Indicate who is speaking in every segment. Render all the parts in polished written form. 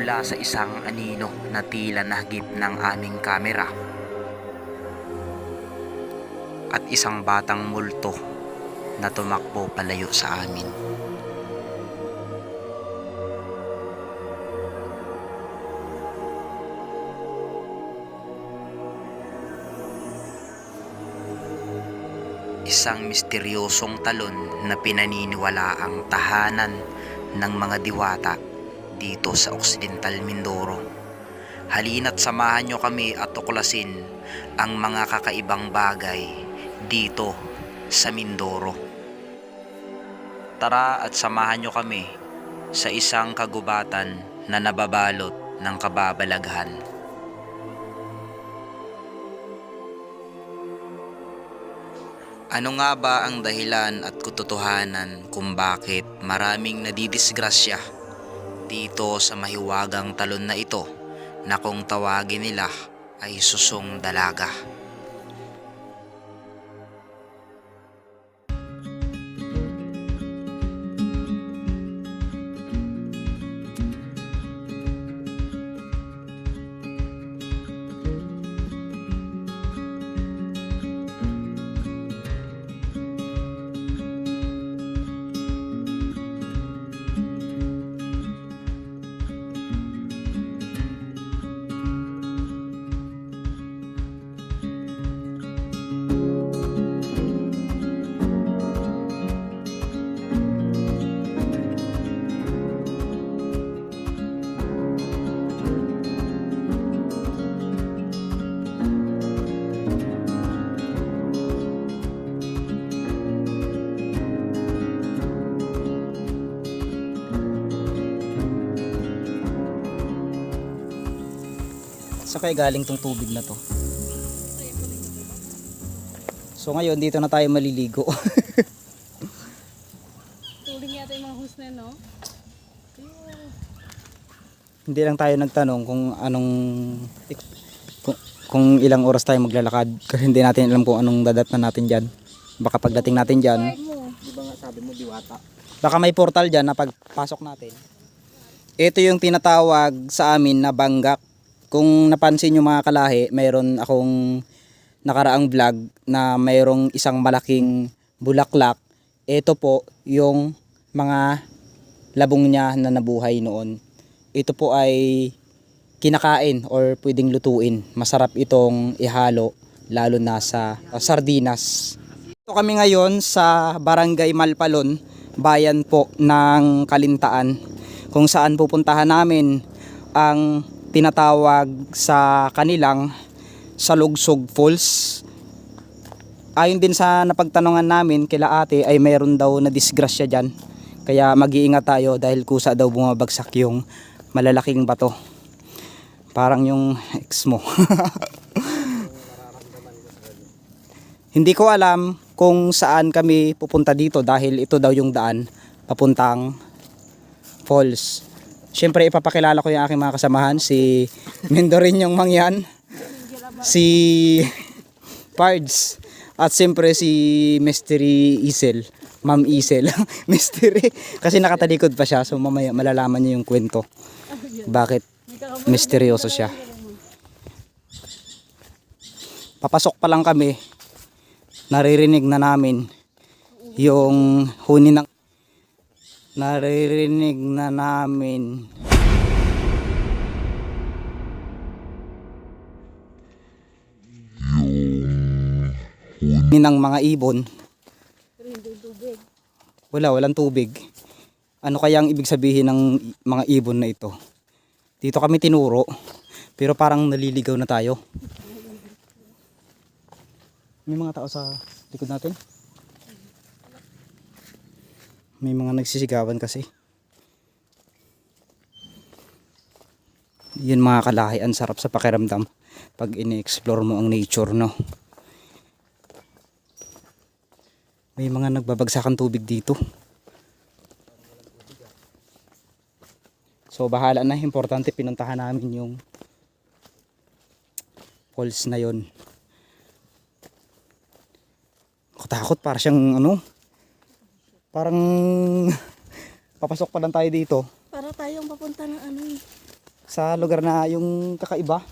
Speaker 1: mula sa isang anino na tila nahagip ng aming kamera at isang batang multo na tumakbo palayo sa amin. Isang misteryosong talon na pinaniniwala ang tahanan ng mga diwata dito sa Occidental Mindoro. Halina't samahan nyo kami at tuklasin ang mga kakaibang bagay dito sa Mindoro. Tara at samahan nyo kami sa isang kagubatan na nababalot ng kababalaghan. Ano nga ba ang dahilan at katotohanan kung bakit maraming nadidisgrasya dito sa mahiwagang talon na ito na kung tawagin nila ay Susong Dalaga?
Speaker 2: Saan kaya galing tong tubig na to? So ngayon dito na tayo maliligo.
Speaker 3: Tuling yata yung mga hose na, no?
Speaker 2: Hindi lang tayo nagtanong kung ilang oras tayo maglalakad kasi hindi natin alam kung anong dadatnan natin diyan. Baka pagdating natin diyan,
Speaker 3: Di ba nga sabi mo diwata?
Speaker 2: baka may portal diyan na pagpasok natin. Ito yung tinatawag sa amin na banggak. Kung napansin nyo mga kalahi, mayroon akong nakaraang vlog na mayroong isang malaking bulaklak. Ito po yung mga labong niya na nabuhay noon. Ito po ay kinakain or pwedeng lutuin. Masarap itong ihalo lalo na sa sardinas. Ito kami ngayon sa Barangay Malpalon, bayan po ng Kalintaan, kung saan pupuntahan namin ang tinatawag sa kanilang Salugsog Falls. Ayon din sa napagtanungan namin kila ate ay mayroon daw na disgrasya dyan. Kaya mag-iingat tayo dahil kusa daw bumabagsak yung malalaking bato. Parang yung ex mo. Hindi ko alam kung saan kami pupunta dito dahil ito daw yung daan papuntang falls. Siyempre ipapakilala ko yung aking mga kasamahan, si Mindorinyong Mangyan, si Pards, at siyempre si Mystery Isel, Ma'am Isel. Mystery, kasi nakatalikod pa siya, so mamaya malalaman niyo yung kwento. Bakit misteryoso siya. Papasok pa lang kami, naririnig na namin yung huni ng naririnig na namin ng mga ibon. Walang tubig. Ano kaya ang ibig sabihin ng mga ibon na ito? Dito kami tinuro, pero parang naliligaw na tayo. May mga tao sa likod natin. May mga nagsisigawan kasi. Yun mga kalahi, ang sarap sa pakiramdam pag ini-explore mo ang nature, no? May mga nagbabagsakan tubig dito. So bahala na, importante pinuntahan namin yung falls na yon. Katakot, para siyang ano, parang papasok pa lang tayo dito.
Speaker 3: Para tayong papunta ng ano eh.
Speaker 2: Sa lugar na yung kakaiba.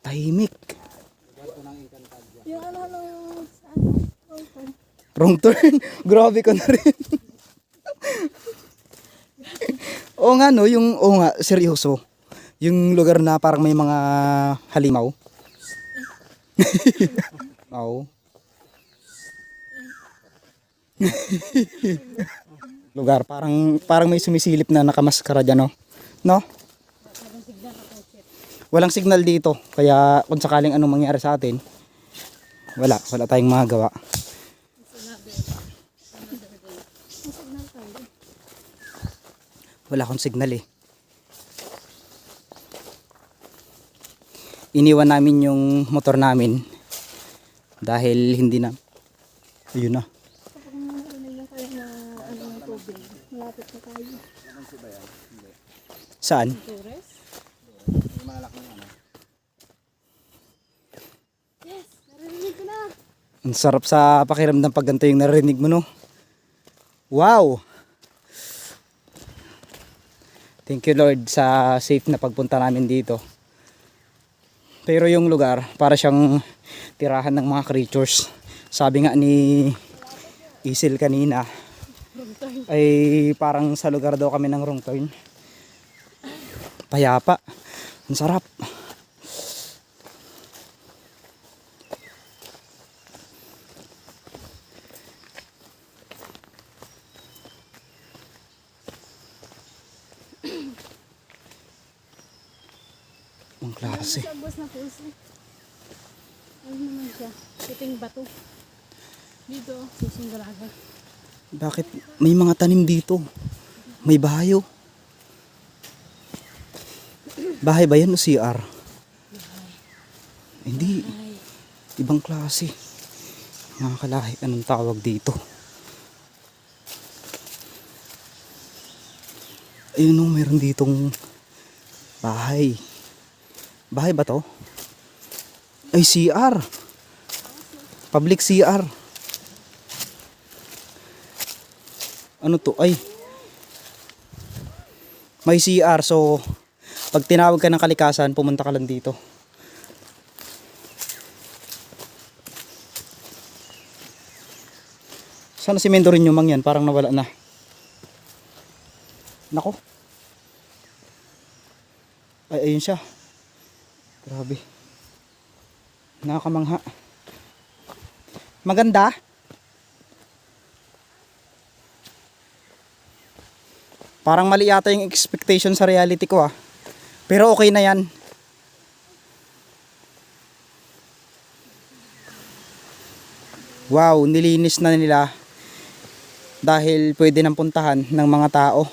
Speaker 2: Tahimik.
Speaker 3: Yung ano,
Speaker 2: Wrong turn. Grabe ka na rin. Oo nga no, oo nga, seryoso. Yung lugar na parang may mga halimaw. Oo. Lugar, parang may sumisilip na nakamaskara dyan, no? No? Walang signal dito. Kaya kung sakaling anong mangyari sa atin, wala tayong magagawa. Wala akong signal eh. Iniwan namin yung motor namin dahil hindi na. Ayun na. Saan?
Speaker 3: yes, narinig ko na.
Speaker 2: Ang sarap sa pakiramdam pag ganito yung narinig mo, no? Wow! Thank you Lord sa safe na pagpunta namin dito. Pero yung lugar, para siyang tirahan ng mga creatures. Sabi nga ni Isil kanina, ay parang sa lugar daw kami ng wrong turn. Payapa. Ang sarap. Ang klase.
Speaker 3: Sa bus na puso. Ano naman siya? Puting bato. Dito, susong dalaga.
Speaker 2: Bakit may mga tanim dito? May bahayo. Bahay ba yan o CR? Hindi. Ibang klase. Mga kalahi, anong tawag dito? Ayun o, mayroon ditong bahay. Bahay ba to? Ay, CR. Public CR. Ano to? Ay. May CR. So, pag tinawag ka ng kalikasan, pumunta ka lang dito. Sana si Mendo rin yung mang yan. Parang nawala na. Nako. Ay, ayun siya. Grabe. Nakakamangha. Maganda. Parang mali yata yung expectation sa reality ko ah. Pero okay na yan. Wow, nilinis na nila. Dahil pwede nang puntahan ng mga tao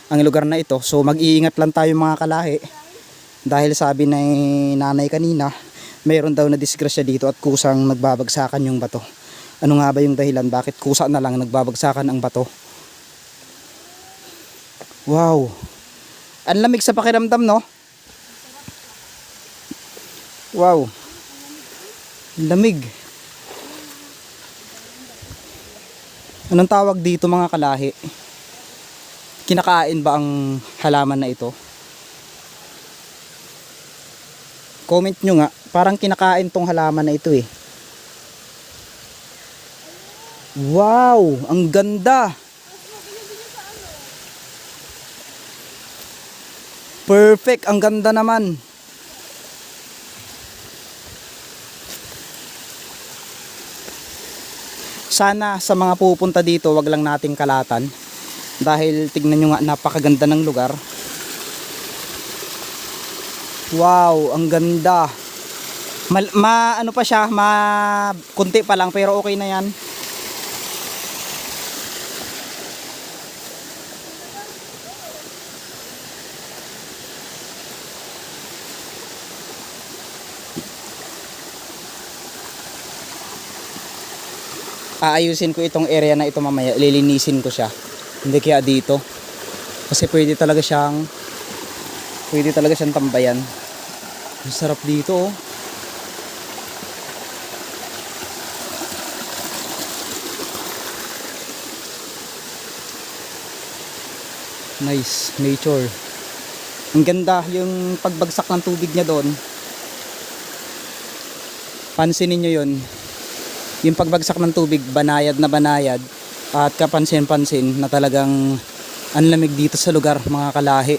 Speaker 2: ang lugar na ito. So mag-iingat lang tayo mga kalahi. Dahil sabi ni nanay kanina, mayroon daw na disgrasya dito at kusang nagbabagsakan yung bato. Ano nga ba yung dahilan? Bakit kusa na lang nagbabagsakan ang bato? Wow. Ang lamig sa pakiramdam, no? Wow. Ang lamig. Anong tawag dito mga kalahi? Kinakain ba ang halaman na ito? Comment nyo nga, parang kinakain tong halaman na ito eh. Wow, ang ganda. Perfect, ang ganda naman. Sana sa mga pupunta dito, wag lang nating kalatan. Dahil tignan nyo nga, napakaganda ng lugar. Wow, ang ganda. Ano pa siya, kunti pa lang pero okay na yan. Aayusin ko itong area na ito mamaya, lilinisin ko siya. Hindi kaya dito. Kasi pwede talaga siyang tambayan. Ang sarap dito oh. Nice nature. Ang ganda yung pagbagsak ng tubig niya doon. Pansinin nyo yun. Yung pagbagsak ng tubig, banayad na banayad. At kapansin-pansin na talagang ang lamig dito sa lugar, mga kalahi.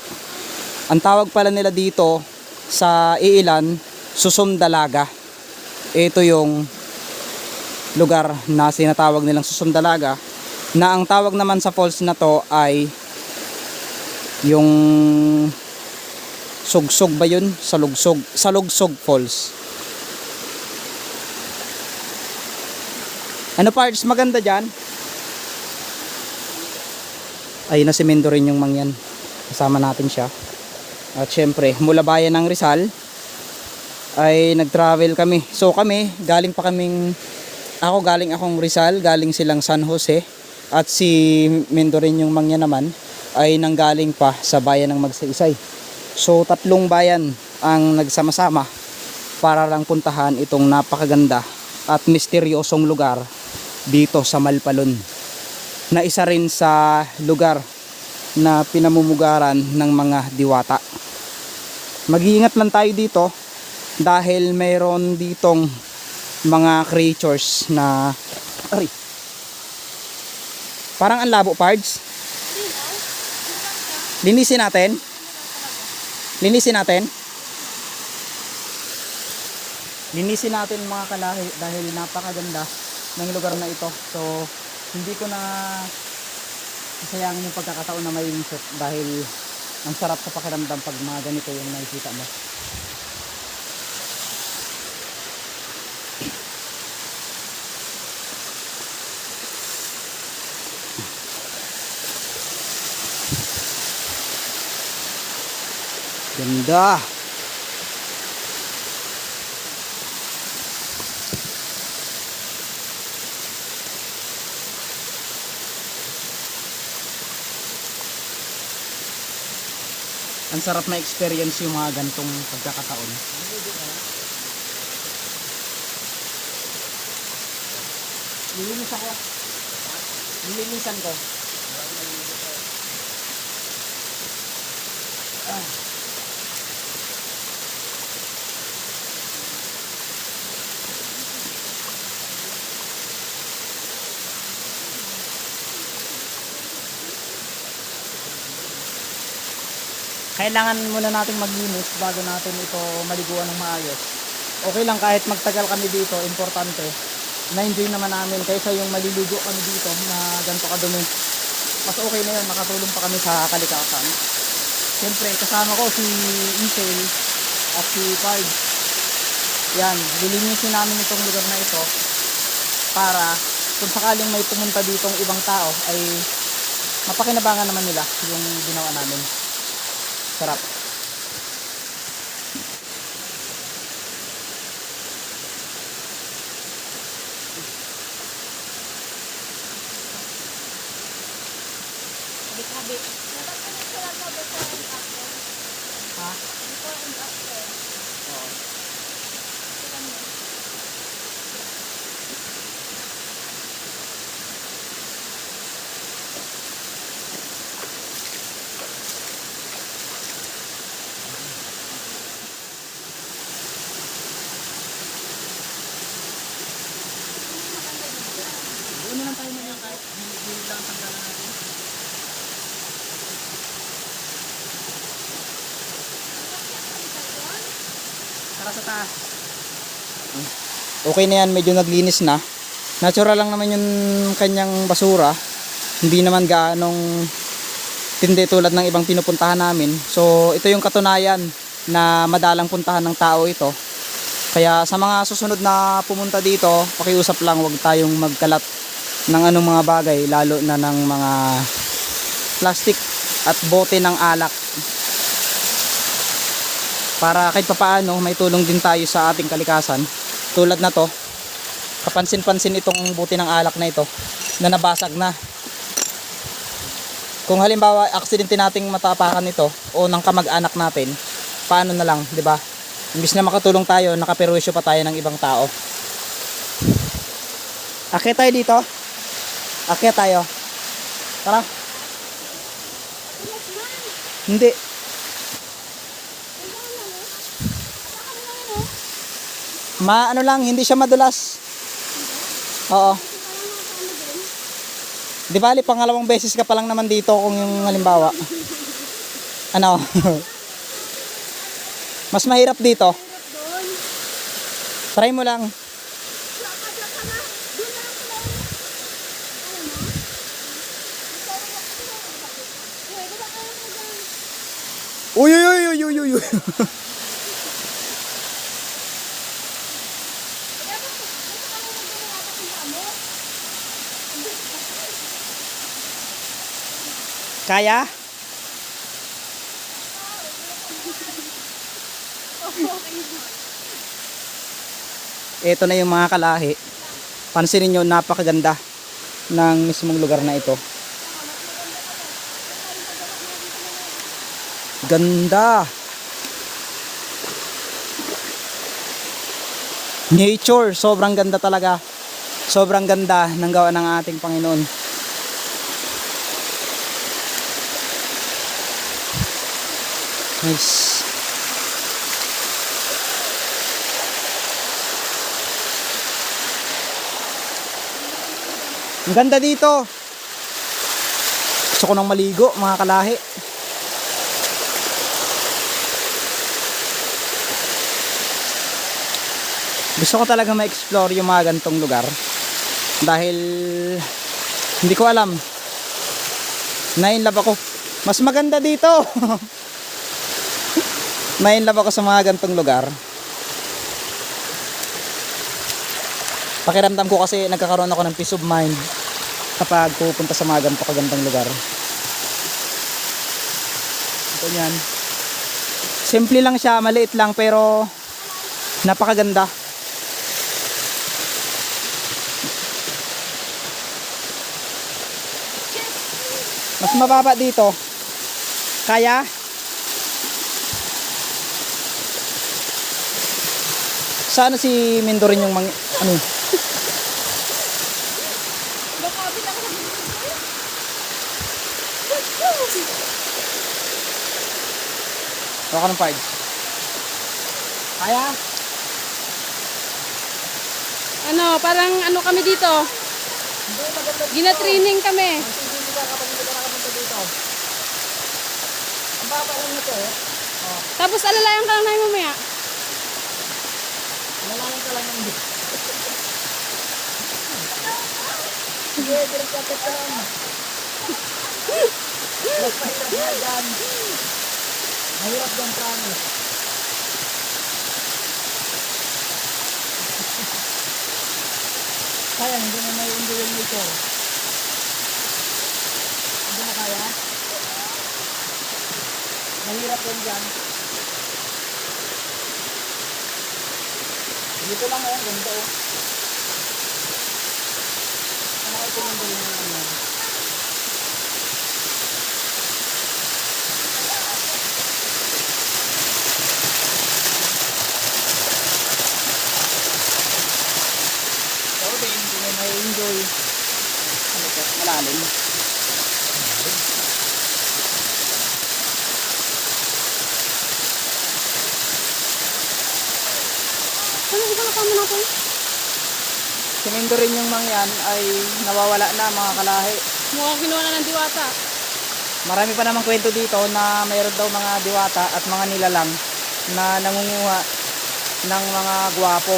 Speaker 2: Ang tawag pala nila dito sa Iilan, Susumdalaga. Ito yung lugar na sinatawag nilang Susumdalaga, na ang tawag naman sa falls na to ay yung Sugsog ba yun? Salugsog Falls. Ano parts maganda dyan? Ayun na si Mendo rin yung mangyan. Kasama natin siya. At syempre, mula bayan ng Rizal ay nag-travel kami. So kami, galing akong Rizal, galing silang San Jose. At si Mendo rin yung mangyan naman ay nanggaling pa sa bayan ng Magsaysay. So 3 bayan ang nagsama-sama para lang puntahan itong napakaganda at misteryosong lugar dito sa Malpalon, na isa rin sa lugar na pinamumugaran ng mga diwata. Mag-iingat lang tayo dito dahil mayroon ditong mga creatures na parang ang labo, parts. Linisin natin. Linisin natin mga kalahi dahil napakaganda ng lugar na ito. So hindi ko na isayangin yung pagkakataon na may insert dahil ang sarap sa pakiramdam pag mga ganito yung nakikita mo. Ganda. Ang sarap na experience yung mga ganitong pagkakataon. Nilinis ako. Nilinisan ko. Kailangan muna nating maglinis bago natin ito maliguan ng maayos. Okay lang kahit magtagal kami dito, importante na-enjoy naman namin kaysa yung maliligo kami dito na ganito kadumi. Mas okay na yun, nakatulong pa kami sa kalikasan. Siyempre kasama ko si Isel at si Card. Yan, lilinisin namin itong lugar na ito para kung sakaling may pumunta ditong ibang tao ay mapakinabangan naman nila yung ginawa namin. Sarap. Ha? Doon na lang tayo na kahit hindi lang tanggalan natin. Tara sa taas. Okay na yan, medyo naglinis na. Natural lang naman yung kanyang basura. Hindi naman gaanong tindi tulad ng ibang pinupuntahan namin. So ito yung katunayan na madalang puntahan ng tao ito. Kaya sa mga susunod na pumunta dito, pakiusap lang, huwag tayong magkalat ng anong mga bagay, lalo na ng mga plastic at bote ng alak. Para kahit papaano may tulong din tayo sa ating kalikasan. Tulad na to, kapansin-pansin itong bote ng alak na ito na nabasag na. Kung halimbawa aksidente nating matapakan ito o ng kamag-anak natin, paano na lang, 'di ba? Imbis na makatulong tayo, nakaperwisyo pa tayo ng ibang tao. Akyat tayo dito. Akyat tayo. Tara. Hindi. Ano lang, hindi siya madulas. Oo. Di bali, pangalawang beses ka pa lang naman dito kung yung halimbawa. Ano? Mas mahirap dito. Try mo lang. Uy, uy, uy, uy, uy, uy. Kaya? Ito na yung mga kalahi. Pansinin nyo, napakaganda ng mismong lugar na ito. Ganda. Nature, sobrang ganda talaga. Sobrang ganda ng gawa ng ating Panginoon. Nice. Ang ganda dito. Gusto ko nang maligo, mga kalahi. Gusto ko talaga ma-explore yung mga gantong lugar. Dahil hindi ko alam. Na-inlove ako. Mas maganda dito. Na-inlove ako sa mga gantong lugar. Pakiramdam ko kasi nagkakaroon ako ng peace of mind kapag pupunta sa mga ganito kagandang lugar. Ito yan. Simple lang siya, maliit lang pero napakaganda. Mas mababa dito. Kaya? Sana si Mindorin yung ano?
Speaker 3: Bakapit ako sa bibig ko.
Speaker 2: Baka ng 5. Kaya?
Speaker 3: Ano, parang ano kami dito? Gina-training kami.
Speaker 2: Hindi ka kapag hindi ka nakapunta dito. Ang baba lang na to.
Speaker 3: Tapos alalayan ka lang namin mamaya.
Speaker 2: Malalang ka lang ng dito. Sige, direct kapit ka lang. Mas mahirap na dyan. Mahirap dyan, promise. Kaya, hindi na may enjoy yung nature. Hindi na kaya? Mahirap din dyan. Dito lang oh, ganda oh. Ano kayo tumundol ng ano? So din, hindi na may enjoy. Ano to? Malalim.
Speaker 3: Ano ba nakama natin?
Speaker 2: Simindo rin yung mga yan ay nawawala na mga kalahi.
Speaker 3: Mukhang kinuha na ng diwata.
Speaker 2: Marami pa namang kwento dito na mayroon daw mga diwata at mga nilalang na nangunguha ng mga gwapo.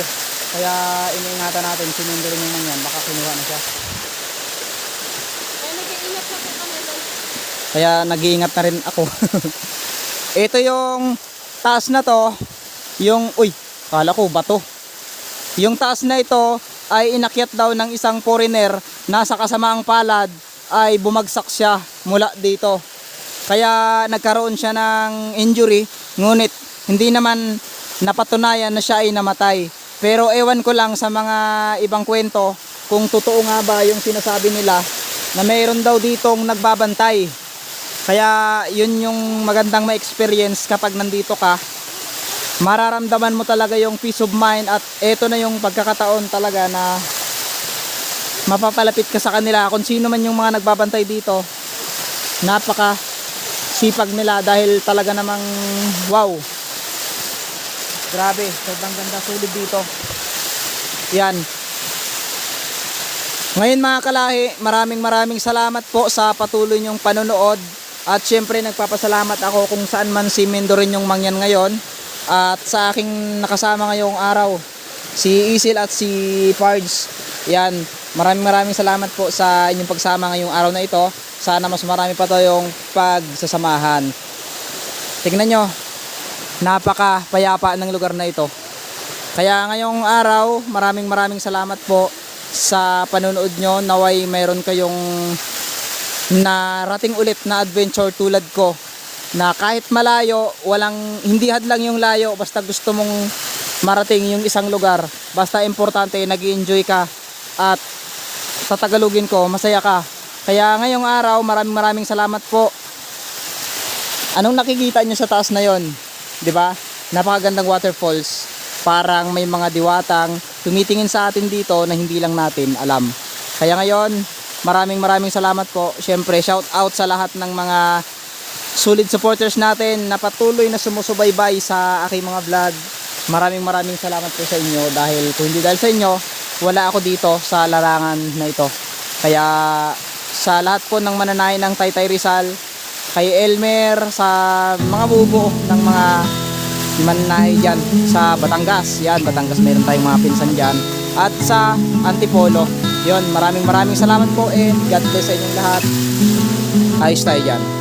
Speaker 2: Kaya iniingatan natin, simindo rin yung mga yan, baka kinuha na siya.
Speaker 3: Kaya nag-iingat na po kami doon.
Speaker 2: Kaya nag-iingat na rin ako. Ito yung taas na to, yung, uy, kala ko bato. Yung taas na ito ay inakyat daw ng isang foreigner na sa kasamaang palad ay bumagsak siya mula dito. Kaya nagkaroon siya ng injury, ngunit hindi naman napatunayan na siya ay namatay. Pero ewan ko lang sa mga ibang kwento kung totoo nga ba yung sinasabi nila na mayroon daw ditong nagbabantay. Kaya yun yung magandang ma-experience kapag nandito ka. Mararamdaman mo talaga yung peace of mind at eto na yung pagkakataon talaga na mapapalapit ka sa kanila. Kung sino man yung mga nagbabantay dito, napaka sipag nila dahil talaga namang wow. Grabe, sobrang ganda, sulit dito. Yan. Ngayon mga kalahi, maraming salamat po sa patuloy niyong panonood. At syempre nagpapasalamat ako kung saan man si Mendorin yung mangyan ngayon. At sa aking nakasama ngayong araw, si Isil at si Pards. Yan, maraming salamat po sa inyong pagsama ngayong araw na ito. Sana mas marami pa tayong pagsasamahan. Tingnan nyo, napaka-payapa ng lugar na ito. Kaya ngayong araw, maraming salamat po sa panonood nyo. Naway mayroon kayong narating ulit na adventure tulad ko, na kahit malayo, hindi hadlang yung layo, basta gusto mong marating yung isang lugar, basta importante nag-enjoy ka at sa Tagalogin ko, masaya ka. Kaya ngayong araw, maraming salamat po. Anong nakikita nyo sa taas na yon? 'Di ba? Napakagandang waterfalls. Parang may mga diwatang tumitingin sa atin dito na hindi lang natin alam. Kaya ngayon, maraming salamat po. Syempre, shout out sa lahat ng mga solid supporters natin na patuloy na sumusubaybay sa aking mga vlog. Maraming salamat po sa inyo, dahil kung hindi dahil sa inyo, wala ako dito sa larangan na ito. Kaya sa lahat po ng mananahin ng Taytay Rizal, kay Elmer, sa mga bubuo ng mga mananahe dyan sa Batangas. Yan, Batangas, meron tayong mga pinsan dyan. At sa Antipolo. Yon, maraming salamat po, and God bless sa inyong lahat. Ayos tayo dyan.